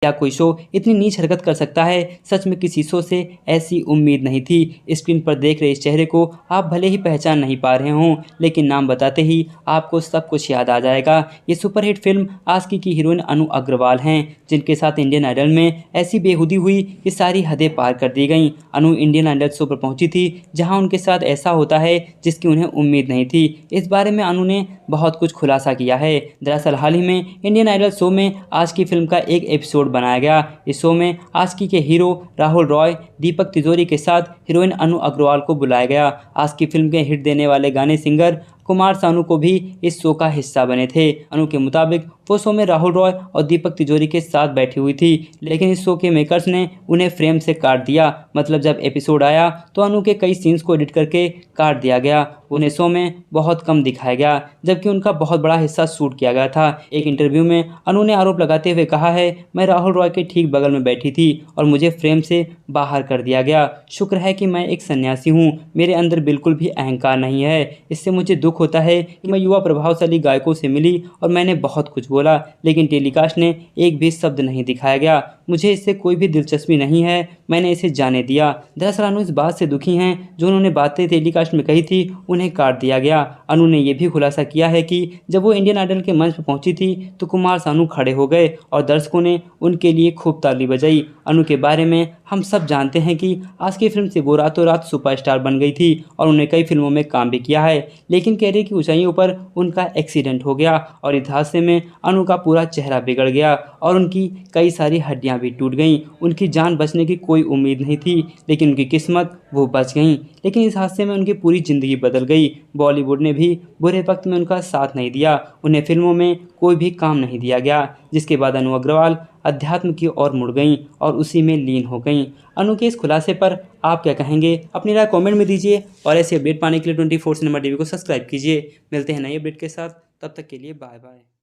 क्या कोई शो इतनी नीच हरकत कर सकता है? सच में किसी शो से ऐसी उम्मीद नहीं थी। स्क्रीन पर देख रहे इस चेहरे को आप भले ही पहचान नहीं पा रहे हों, लेकिन नाम बताते ही आपको सब कुछ याद आ जाएगा। ये सुपरहिट फिल्म आशिकी की हीरोइन अनु अग्रवाल हैं, जिनके साथ इंडियन आइडल में ऐसी बेहूदी हुई कि सारी हदें पार कर दी गईं। अनु इंडियन आइडल शो पर पहुंची थी, जहां उनके साथ ऐसा होता है जिसकी उन्हें उम्मीद नहीं थी। इस बारे में अनु ने बहुत कुछ खुलासा किया है। दरअसल हाल ही में इंडियन आइडल शो में आशिकी फिल्म का एक एपिसोड बनाया गया। इस शो में आशिकी के हीरो राहुल रॉय, दीपक तिजोरी के साथ हीरोइन अनु अग्रवाल को बुलाया गया। आशिकी फिल्म के हिट देने वाले गाने सिंगर कुमार सानू को भी इस शो का हिस्सा बने थे। अनु के मुताबिक वो शो में राहुल रॉय और दीपक तिजोरी के साथ बैठी हुई थी, लेकिन इस शो के मेकर्स ने उन्हें फ्रेम से काट दिया। मतलब जब एपिसोड आया तो अनु के कई सीन्स को एडिट करके काट दिया गया। उन्हें शो में बहुत कम दिखाया गया, जबकि उनका बहुत बड़ा हिस्सा शूट किया गया था। एक इंटरव्यू में अनु ने आरोप लगाते हुए कहा है, मैं राहुल रॉय के ठीक बगल में बैठी थी और मुझे फ्रेम से बाहर कर दिया गया। शुक्र है कि मैं एक सन्यासी हूँ, मेरे अंदर बिल्कुल भी अहंकार नहीं है। इससे मुझे दुख होता है कि मैं युवा प्रभावशाली गायकों से मिली और मैंने बहुत कुछ बोला, लेकिन टेलीकास्ट ने एक भी शब्द नहीं दिखाया गया। मुझे इससे कोई भी दिलचस्पी नहीं है, मैंने इसे जाने दिया। दरअसल अनु इस बात से दुखी हैं, जो उन्होंने बातें टेलीकास्ट में कही थी उन्हें काट दिया गया। अनु ने यह भी खुलासा किया है कि जब वो इंडियन आइडल के मंच पर पहुंची थी तो कुमार सानू खड़े हो गए और दर्शकों ने उनके लिए खूब ताली बजाई। अनु के बारे में हम सब जानते हैं कि आशिकी फिल्म से वो रातों रात सुपरस्टार बन गई थी और उन्हें कई फिल्मों में काम भी किया है, लेकिन कैरियर की ऊंचाइयों पर उनका एक्सीडेंट हो गया और इस हादसे में अनु का पूरा चेहरा बिगड़ गया और उनकी कई सारी हड्डियां भी टूट गईं। उनकी जान बचने की कोई उम्मीद नहीं थी, लेकिन उनकी किस्मत वो बच गईं। लेकिन इस हादसे में उनकी पूरी ज़िंदगी बदल गई। बॉलीवुड ने भी बुरे वक्त में उनका साथ नहीं दिया, उन्हें फिल्मों में कोई भी काम नहीं दिया गया, जिसके बाद अनु अग्रवाल अध्यात्म की ओर मुड़ गईं और उसी में लीन हो गईं। अनु के इस खुलासे पर आप क्या कहेंगे? अपनी राय कमेंट में दीजिए और ऐसे अपडेट पाने के लिए 24 सिनेमा टीवी को सब्सक्राइब कीजिए। मिलते हैं नई अपडेट के साथ, तब तक के लिए बाय बाय।